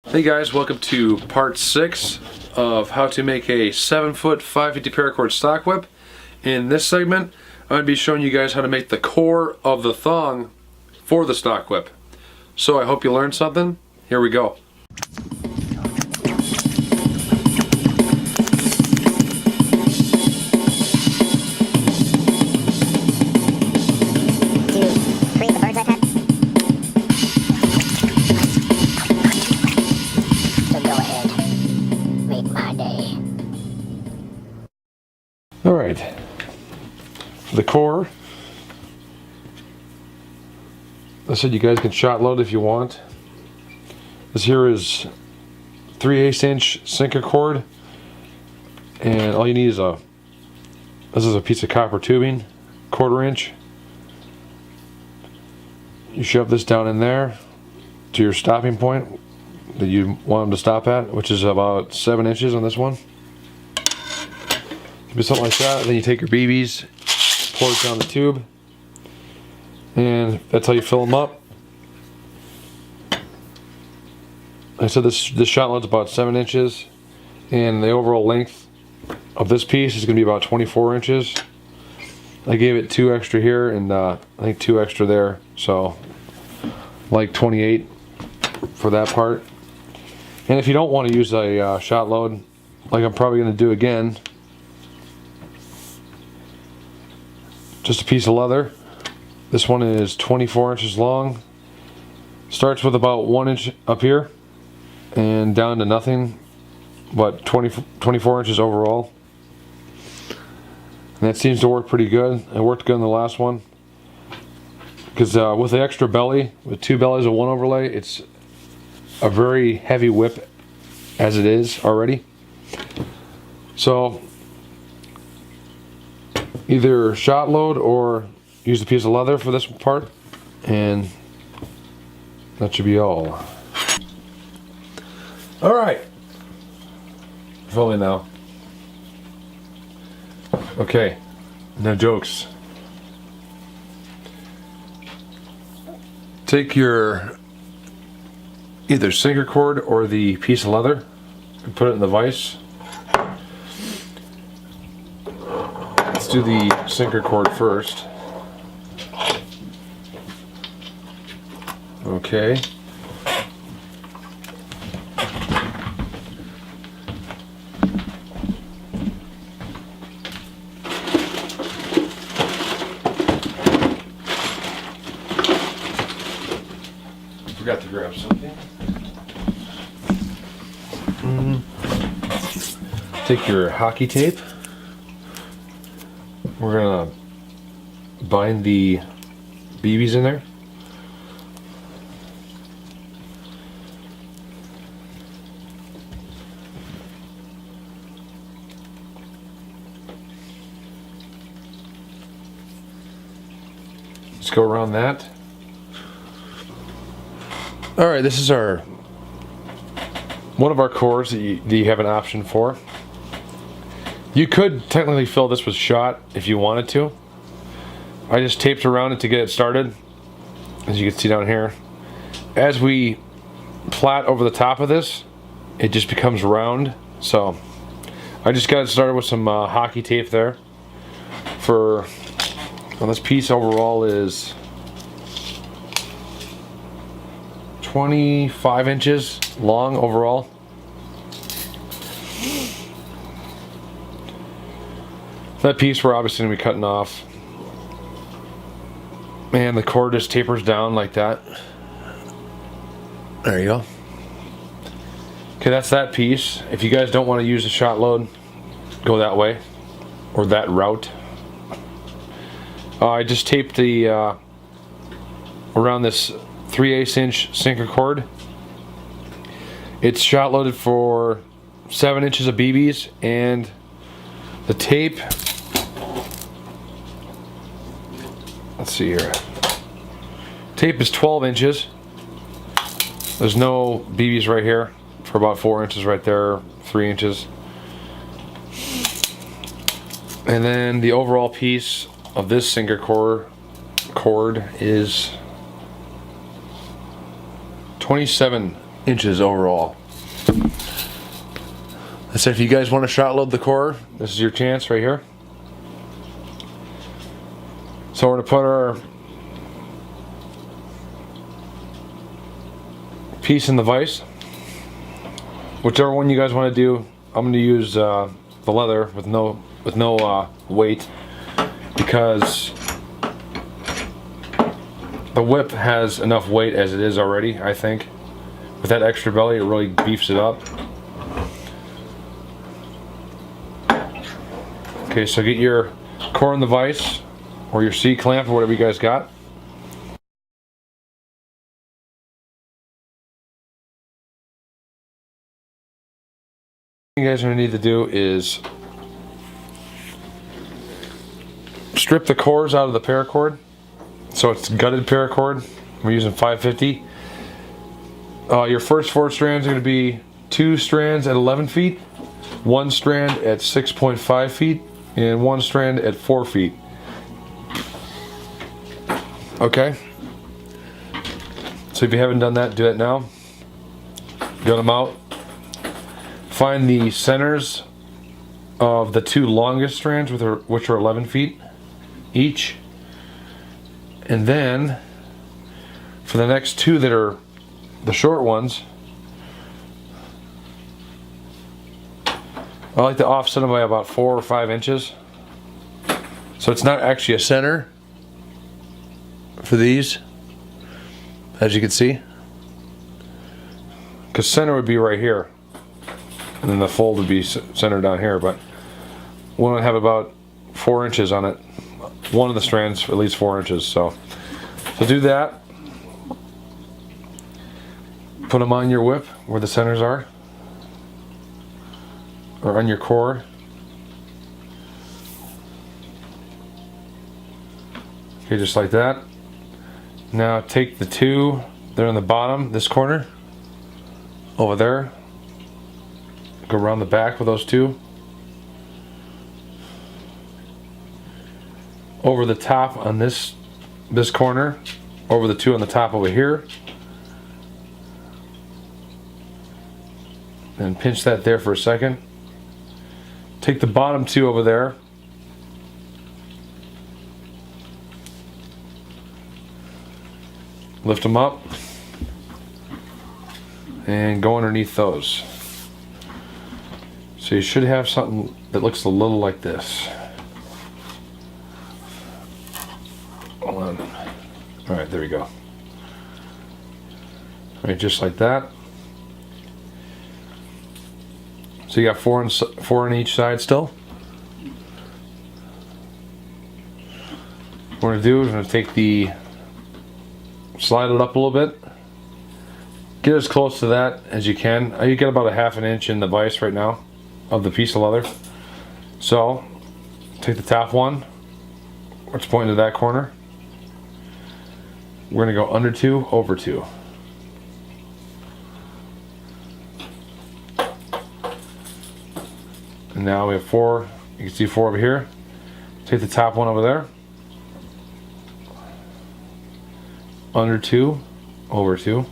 Hey guys, welcome to part 6 of how to make a 7-foot 550 paracord stock whip. In this segment, I'm going to be showing you guys how to make the core of the thong for the stock whip. So I hope you learned something. Here we go. Alright, the core, I said you guys can shot load if you want. This here is 3/8 inch sinker cord, and all you need is this is a piece of copper tubing, 1/4 inch. You shove this down in there to your stopping point that you want them to stop at, which is about 7 inches on this one. Do something like that, then you take your BBs, pour it down the tube, and that's how you fill them up. I said this shot load's about 7 inches, and the overall length of this piece is going to be about 24 inches. I gave it 2 extra here, and I think 2 extra there, so like 28 for that part. And if you don't want to use a shot load, like I'm probably going to do again, just a piece of leather. This one is 24 inches long. Starts with about 1 inch up here and down to nothing, but 24 inches overall. And that seems to work pretty good. It worked good in the last one. Because with the extra belly, with 2 bellies and 1 overlay, it's a very heavy whip as it is already. So either shot load or use a piece of leather for this part, and that should be all. Alright, filming now. Okay, no jokes. Take your either sinker cord or the piece of leather and put it in the vise. Let's do the sinker cord first. Okay. Forgot to grab something. Take your hockey tape. We're gonna bind the BBs in there. Let's go around that. Alright, this is one of our cores that you have an option for. You could technically fill this with shot if you wanted to. I just taped around it to get it started, as you can see down here. As we plait over the top of this, it just becomes round. So I just got it started with some hockey tape there. Well, this piece overall is 25 inches long overall. That piece we're obviously going to be cutting off. And the cord just tapers down like that. There you go. Okay, that's that piece. If you guys don't want to use a shot load, go that way. Or that route. I just taped the around this 3/8 inch sinker cord. It's shot loaded for 7 inches of BBs, and the tape, let's see here, tape is 12 inches. There's no BBs right here for about 4 inches right there, 3 inches. And then the overall piece of this sinker cord is 27 inches overall. I said if you guys want to shot load the core, this is your chance right here. So we're going to put our piece in the vise. Whichever one you guys want to do, I'm going to use the leather with no weight, because the whip has enough weight as it is already, I think. With that extra belly, it really beefs it up. Okay, so get your core in the vise, or your C-clamp, or whatever you guys got. What you guys are going to need to do is strip the cores out of the paracord. So it's gutted paracord. We're using 550. Your first 4 strands are going to be 2 strands at 11 feet, 1 strand at 6.5 feet, and 1 strand at 4 feet. Okay? So if you haven't done that, do that now. Gut them out. Find the centers of the 2 longest strands, which are 11 feet each. And then, for the next 2 that are the short ones, I like to offset them by about 4 or 5 inches. So it's not actually a center for these, as you can see. Because center would be right here. And then the fold would be centered down here, but we want to have about 4 inches on it. One of the strands, at least 4 inches. So do that. Put them on your whip where the centers are, or on your core. Okay, just like that. Now take the 2 that are on the bottom, this corner, over there. Go around the back with those 2. Over the top on this corner, over the 2 on the top over here. And pinch that there for a second. Take the bottom 2 over there. Lift them up. And go underneath those. So you should have something that looks a little like this. Hold on. Alright, there we go. Alright, just like that. So you got 4 on each side still. What we're going to do is we're going to take slide it up a little bit. Get as close to that as you can. You get about a 1/2 inch in the vise right now of the piece of leather. So take the top one, let's point to that corner. We're going to go under 2, over 2. And now we have 4. You can see 4 over here. Take the top one over there. Under 2, over 2.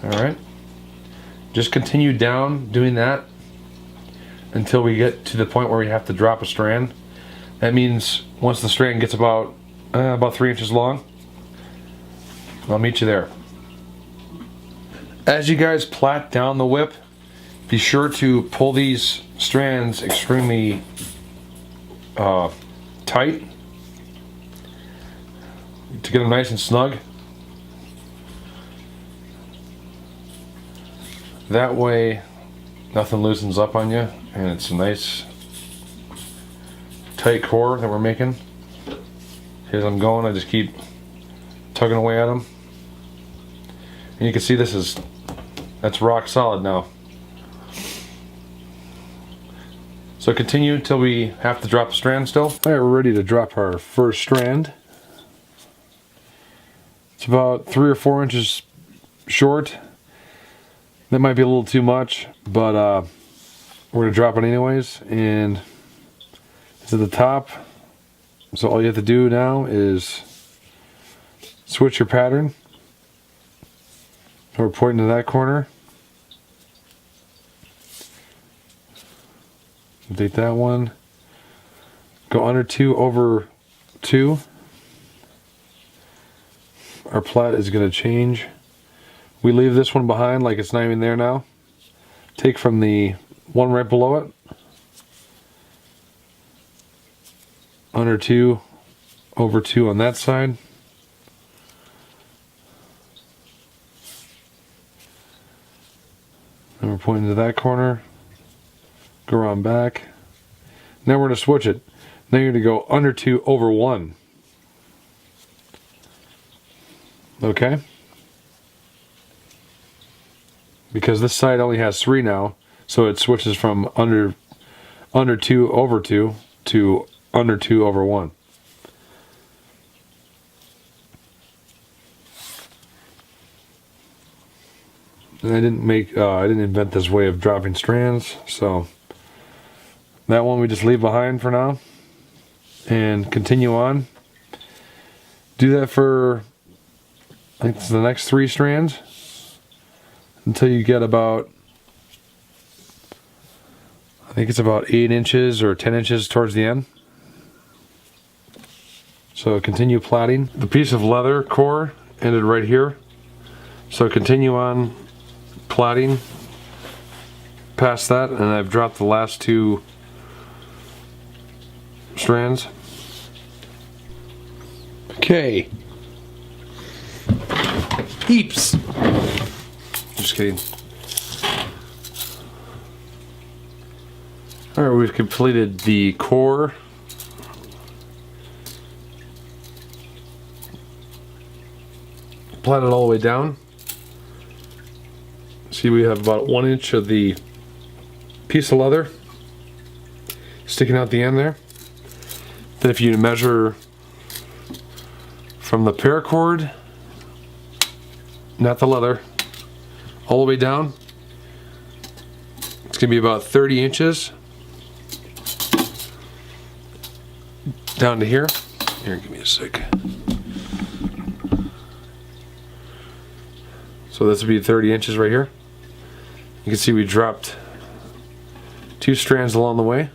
Alright. Just continue down doing that until we get to the point where we have to drop a strand. That means once the strand gets about 3 inches long, I'll meet you there. As you guys plait down the whip, be sure to pull these strands extremely tight to get them nice and snug. That way nothing loosens up on you, and it's a nice tight core that we're making. As I'm going, I just keep tugging away at them, and you can see that's rock solid now. So continue till we have to drop the strand still. Alright, we're ready to drop our first strand. It's about 3 or 4 inches short. That might be a little too much, but we're going to drop it anyways, and it's at the top. So all you have to do now is switch your pattern. We're pointing to that corner. Take that one. Go under 2 over 2. Our plait is going to change. We leave this one behind like it's not even there now. Take from the one right below it. Under 2 over 2 on that side. And we're pointing to that corner. Go around back. Now we're going to switch it. Now you're going to go under 2 over 1. Okay? Because this side only has 3 now, so it switches from under 2 over 2 to under 2 over 1. And I didn't invent this way of dropping strands, so that one we just leave behind for now and continue on. Do that for, I think it's the next 3 strands until you get about, I think it's about 8 inches or 10 inches towards the end. So continue plaiting. The piece of leather core ended right here, so continue on plaiting past that, and I've dropped the last 2 strands. Okay. Heaps. Just kidding. Alright, we've completed the core. Plait it all the way down. See, we have about 1 inch of the piece of leather sticking out the end there. Then if you measure from the paracord, not the leather, all the way down, it's going to be about 30 inches down to here. Here, give me a sec. So this would be 30 inches right here. You can see we dropped 2 strands along the way.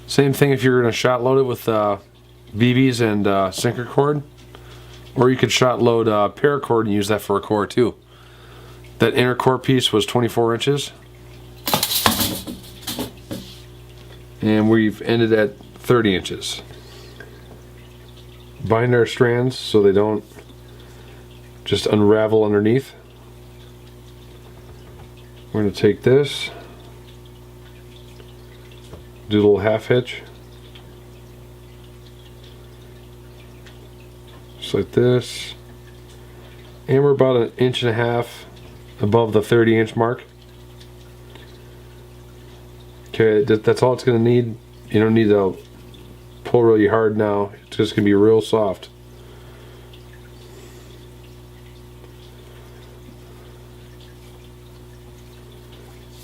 Same thing if you're going to shot load it with BBs and sinker cord, or you could shot load paracord and use that for a core too. That inner core piece was 24 inches, and we've ended at 30 inches. Bind our strands so they don't just unravel underneath. We're going to take this, do a little half hitch, just like this, and we're about 1.5 inches above the 30-inch mark. Okay, that's all it's going to need. You don't need to pull really hard now. It's just going to be real soft.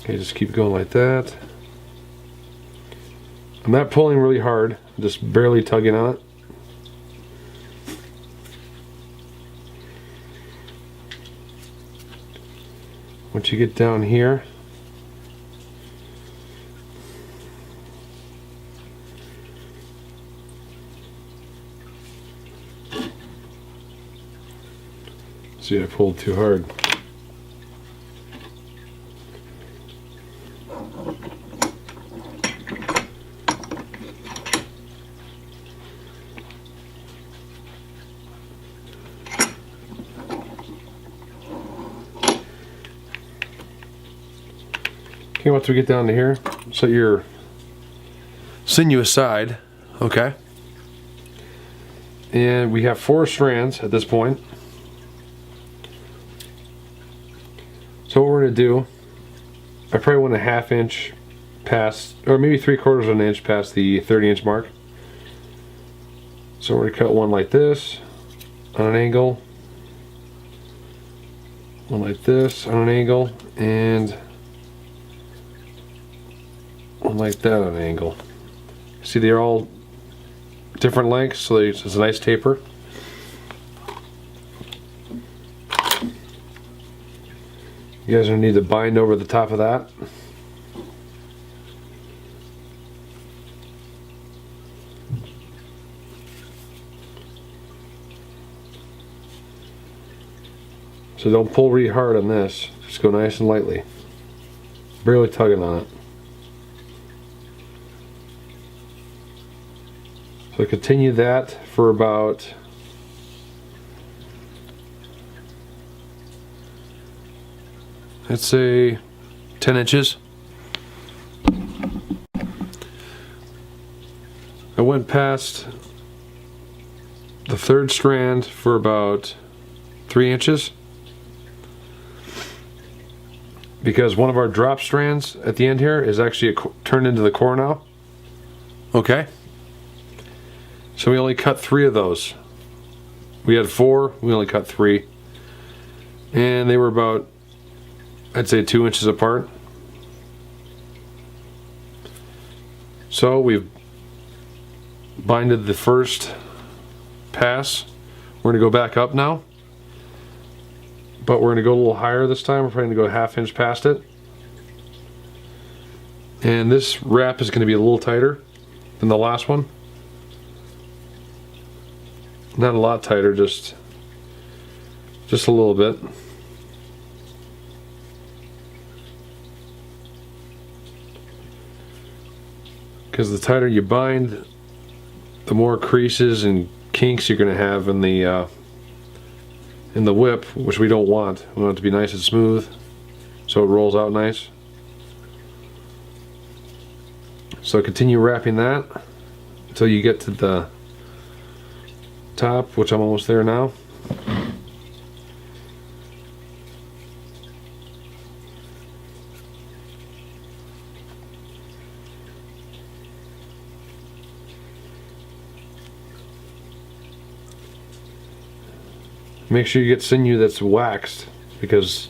Okay, just keep going like that. I'm not pulling really hard, I'm just barely tugging on it. Once you get down here, see, I pulled too hard. Okay, once we get down to here, set your sinew aside, okay? And we have 4 strands at this point. So what we're going to do, I probably want 1/2 inch past, or maybe 3/4 of an inch past the 30-inch mark. So we're going to cut one like this on an angle, one like this on an angle, and one like that on an angle. See, they're all different lengths, so it's a nice taper. You guys are going to need to bind over the top of that. So don't pull really hard on this, just go nice and lightly. Barely tugging on it. So continue that for about let's say 10 inches. I went past the third strand for about 3 inches because one of our drop strands at the end here is actually turned into the core now. Okay, so we only cut 3 of those. We had 4, we only cut 3, and they were about, I'd say, 2 inches apart. So we've binded the first pass. We're going to go back up now, but we're going to go a little higher this time. We're going to go a ½ inch past it, and this wrap is going to be a little tighter than the last one. Not a lot tighter, just a little bit. Because the tighter you bind, the more creases and kinks you're going to have in the whip, which we don't want. We want it to be nice and smooth, so it rolls out nice. So continue wrapping that until you get to the top, which I'm almost there now. Make sure you get sinew that's waxed, because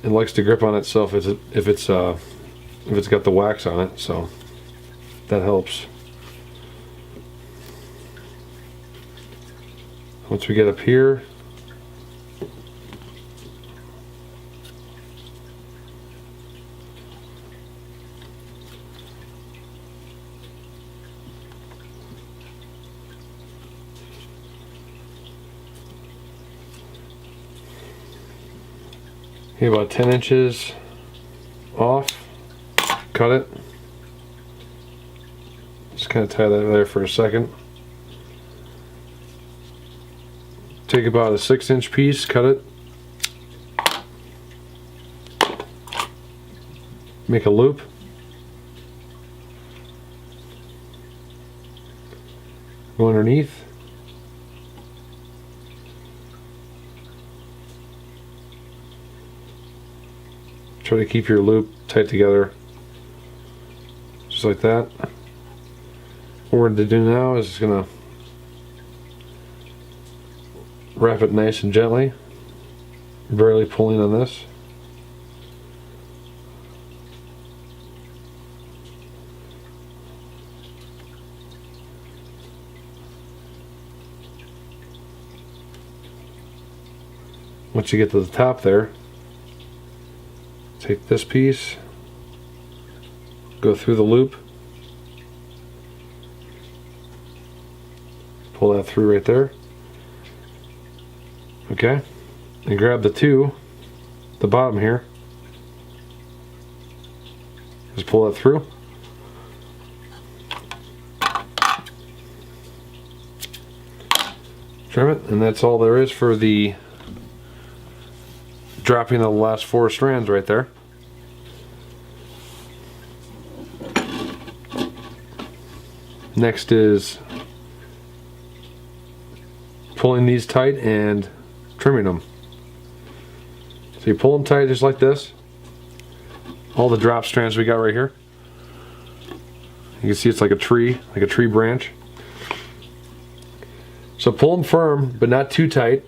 it likes to grip on itself if it's got the wax on it, so that helps. Once we get up here, about 10 inches off, cut it. Just kind of tie that there for a second. Take about a 6-inch piece, cut it. Make a loop. Go underneath. Try to keep your loop tight together, just like that. What we're going to do now is just going to wrap it nice and gently, barely pulling on this. Once you get to the top there, take this piece, go through the loop, pull that through right there. Okay, and grab the bottom here, just pull that through. Trim it, and that's all there is for the dropping the last 4 strands right there. Next is pulling these tight and trimming them. So you pull them tight just like this. All the drop strands we got right here. You can see it's like a tree branch. So pull them firm, but not too tight.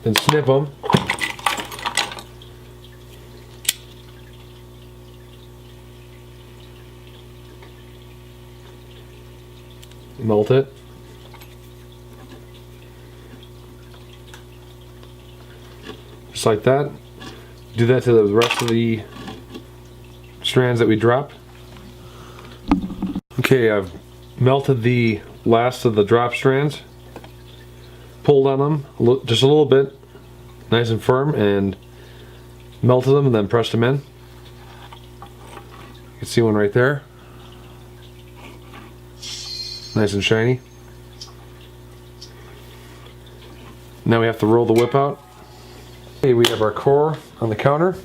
Then snip them. Melt it. Just like that. Do that to the rest of the strands that we dropped. Okay, I've melted the last of the drop strands. Pulled on them just a little bit, nice and firm, and melted them and then pressed them in. You can see one right there. Nice and shiny. Now we have to roll the whip out. Okay, we have our core on the counter.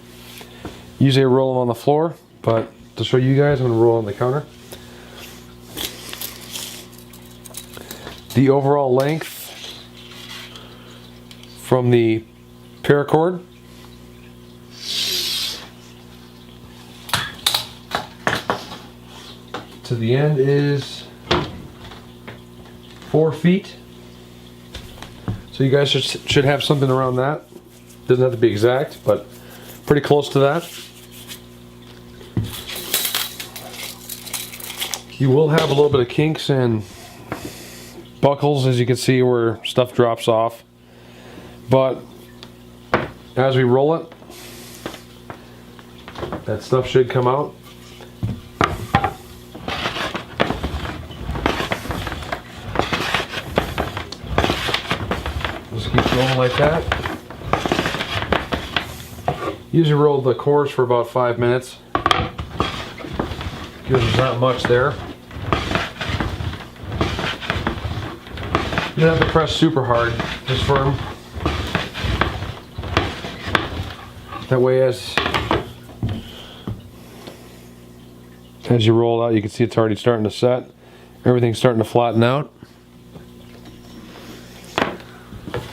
Usually I roll them on the floor, but to show you guys, I'm going to roll on the counter. The overall length from the paracord to the end is 4 feet. So you guys should have something around that. Doesn't have to be exact, but pretty close to that. You will have a little bit of kinks and buckles, as you can see, where stuff drops off. But as we roll it, that stuff should come out. Just keep rolling like that. Usually roll the cores for about 5 minutes, because there's not much there. You don't have to press super hard, just firm. That way as you roll out, you can see it's already starting to set. Everything's starting to flatten out.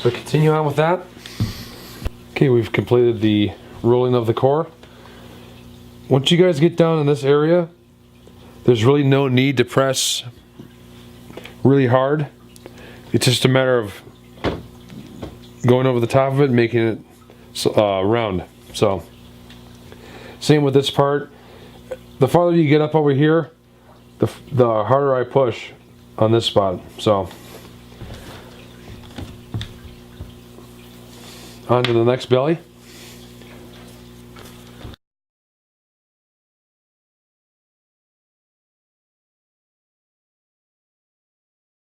So continue on with that. Okay, we've completed the rolling of the core. Once you guys get down in this area, there's really no need to press really hard. It's just a matter of going over the top of it and making it round. So, same with this part. The farther you get up over here, the harder I push on this spot. So, on to the next belly.